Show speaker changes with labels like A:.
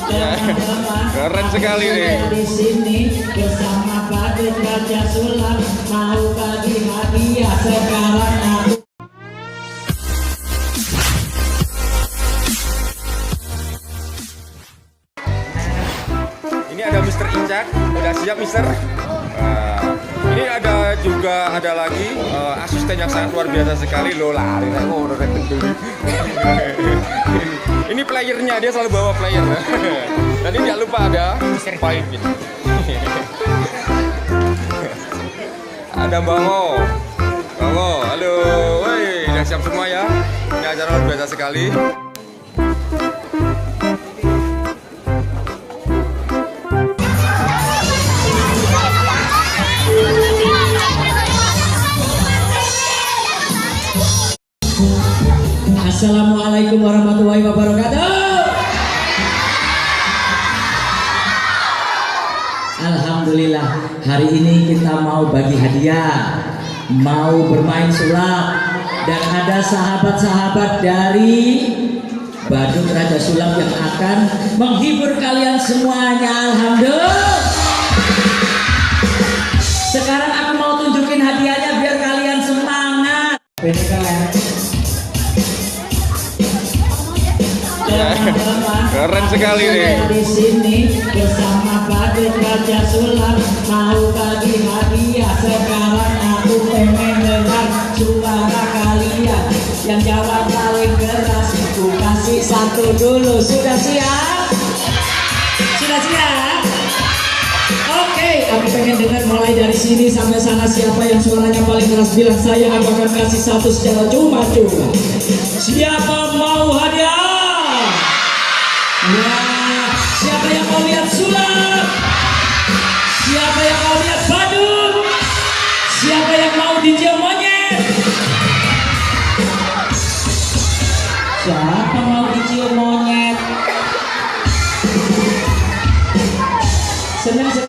A: Keren sekali nih.
B: Di sini bersama Badut Raja Sulap mau bagi hadiah sekarang aku.
A: Ini ada Mister Icak, udah siap Mister. Ini ada lagi asisten yang sangat luar biasa sekali loh lah. Ini playernya, dia selalu bawa player. Dan ini jangan lupa ada Mister Paimin. Ada Bango, halo, woi, udah siap semua ya? Ini acara luar biasa sekali.
B: Assalamualaikum warahmatullahi wabarakatuh. Alhamdulillah, hari ini kita mau bagi hadiah, mau bermain sulap, dan ada sahabat-sahabat dari Badut Raja Sulap yang akan menghibur kalian semuanya. Alhamdulillah. Sekarang aku mau tunjukin hadiahnya biar kalian semangat.
A: Keren sekali nih.
B: Di sini bersama Badut Raja Sulap mau bagi hadiah. Sekarang aku pengen dengar suara kalian yang jawab paling keras. Aku kasih satu dulu. Sudah siap? Sudah siap? Oke, aku pengen dengar mulai dari sini sampai sana. Siapa yang suaranya paling keras bilang saya akan kasih satu secara cuma-cuma. Siapa mau hadiah? Ya, siapa yang mau lihat sulap? Siapa yang mau lihat badut? Siapa yang mau dicium monyet? Siapa mau dicium monyet? Senang.